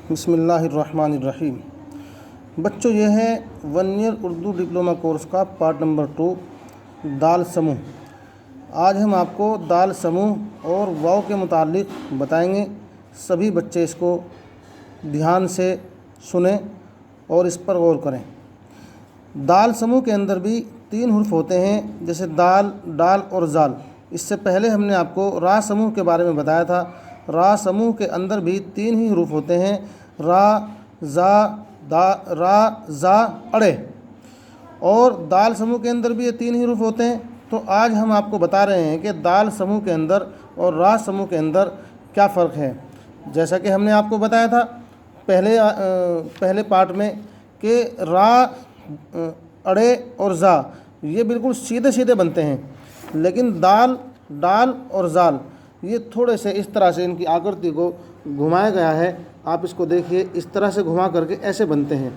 बिस्मिल्लाहिर्रहमानिर्रहीम। बच्चों, ये है 1 ईयर उर्दू डिप्लोमा कोर्स का पार्ट नंबर 2 दाल समूह। आज हम आपको दाल समूह और वाव के मुतालिक बताएंगे। सभी बच्चे इसको ध्यान से सुने और इस पर गौर करें। दाल समूह के अंदर भी 3 हुर्फ होते हैं, जैसे दाल, डाल और जाल। इससे पहले हमने आपको रा समूह के बारे में बताया था। रा समूह के अंदर भी 3 ही हुर्फ होते हैं, रा, जा, दा, रा, जा, अड़े। और दाल समूह के अंदर भी ये 3 ही हुर्फ होते हैं। तो आज हम आपको बता रहे हैं कि दाल समूह के अंदर और रा समूह के अंदर क्या फ़र्क है। जैसा कि हमने आपको बताया था पहले पार्ट में कि रा, अड़े और जा ये बिल्कुल सीधे सीधे बनते हैं, लेकिन दाल, डाल और जाल ये थोड़े से इस तरह से इनकी आकृति को घुमाया गया है। आप इसको देखिए, इस तरह से घुमा करके ऐसे बनते हैं,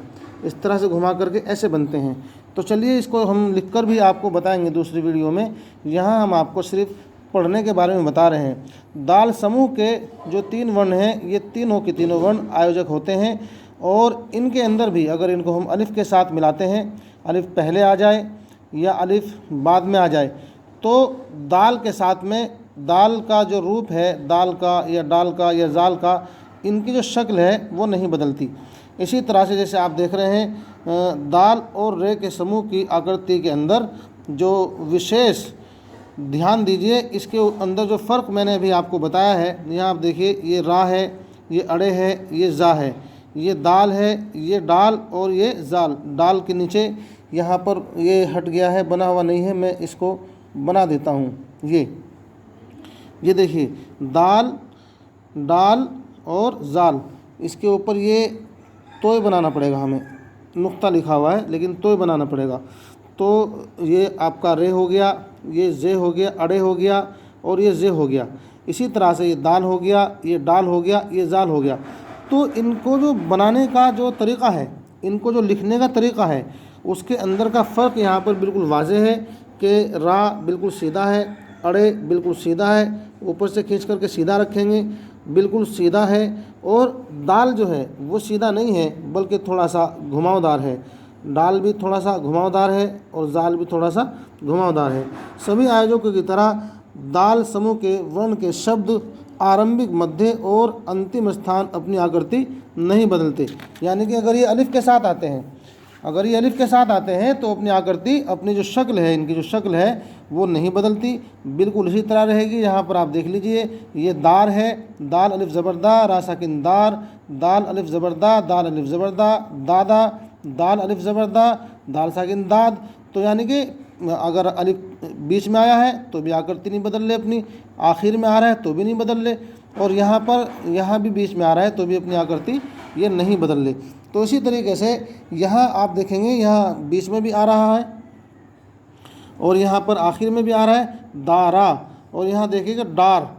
इस तरह से घुमा करके ऐसे बनते हैं। तो चलिए इसको हम लिखकर भी आपको बताएंगे दूसरी वीडियो में। यहाँ हम आपको सिर्फ पढ़ने के बारे में बता रहे हैं। दाल समूह के जो 3 वर्ण हैं, ये तीनों के तीनों वर्ण आयोजक होते हैं और इनके अंदर भी अगर इनको हम अलिफ़ के साथ मिलाते हैं, अलिफ़ पहले आ जाए या अलिफ़ बाद में आ जाए, तो दाल के साथ में दाल का जो रूप है, दाल का या डाल का या जाल का, इनकी जो शक्ल है वो नहीं बदलती। इसी तरह से जैसे आप देख रहे हैं दाल और रे के समूह की आकृति के अंदर जो विशेष ध्यान दीजिए, इसके अंदर जो फ़र्क मैंने अभी आपको बताया है। यहाँ आप देखिए, ये रा है, ये अड़े है, ये जा है, ये दाल है, ये डाल और ये जाल। डाल के नीचे यहाँ पर ये हट गया है, बना हुआ नहीं है, मैं इसको बना देता हूँ। ये देखिए, दाल, डाल और जाल, इसके ऊपर ये तोय बनाना पड़ेगा हमें। नुक्ता लिखा हुआ है लेकिन तोय बनाना पड़ेगा। तो ये आपका रे हो गया, ये जे हो गया, अड़े हो गया और ये जे हो गया। इसी तरह से ये दाल हो गया, ये डाल हो गया, ये जाल हो गया। तो इनको जो बनाने का जो तरीक़ा है, इनको जो लिखने का तरीक़ा है, उसके अंदर का फ़र्क यहाँ पर बिल्कुल वाज़ेह है कि रा बिल्कुल सीधा है, अड़े बिल्कुल सीधा है, ऊपर से खींच करके सीधा रखेंगे, बिल्कुल सीधा है। और दाल जो है वो सीधा नहीं है बल्कि थोड़ा सा घुमावदार है। डाल भी थोड़ा सा घुमावदार है और जाल भी थोड़ा सा घुमावदार है। सभी आयोजकों की तरह दाल समूह के वर्ण के शब्द आरंभिक, मध्य और अंतिम स्थान अपनी आकृति नहीं बदलते। यानी कि अगर ये अलिफ़ के साथ आते हैं, अगर ये अलिफ़ के साथ आते हैं तो अपनी आकृति, अपनी जो शक्ल है, इनकी जो शक्ल है वो नहीं बदलती, बिल्कुल इसी तरह रहेगी। यहाँ पर आप देख लीजिए, ये दार है, दाल अलिफ़ ज़बरदा, रा साकिन दार, दाल अलिफ़ ज़बरदा, दाल अलिफ़ ज़बरदा, दादा, दाल अलिफ़ ज़बरदा, दाल साकिन दाद। तो यानी कि अगर अलिफ़ बीच में आया है तो भी आकृति नहीं बदल ले अपनी, आखिर में आ रहा है तो भी नहीं बदल ले, और यहाँ पर यहाँ भी बीच में आ रहा है तो भी अपनी आकृति ये नहीं बदल ले। तो इसी तरीके से यहाँ आप देखेंगे, यहाँ बीच में भी आ रहा है और यहाँ पर आखिर में भी आ रहा है दारा, और यहाँ देखिएगा डार।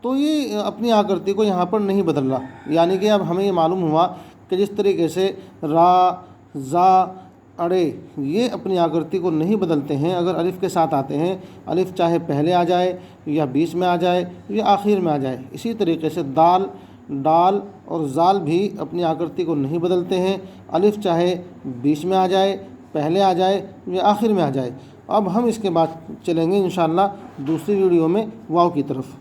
तो ये अपनी आकृति को यहाँ पर नहीं बदल रहा। यानी कि अब हमें ये मालूम हुआ कि जिस तरीके से रा, जा, अड़े ये अपनी आकृति को नहीं बदलते हैं अगर अलिफ़ के साथ आते हैं। अलिफ़ चाहे पहले आ जाए या बीच में आ जाए या आखिर में आ जाए। इसी तरीके से दाल, डाल और जाल भी अपनी आकृति को नहीं बदलते हैं। अलिफ़ चाहे बीच में आ जाए, पहले आ जाए या आखिर में आ जाए। अब हम इसके बाद चलेंगे इंशाअल्लाह दूसरी वीडियो में वाव की तरफ।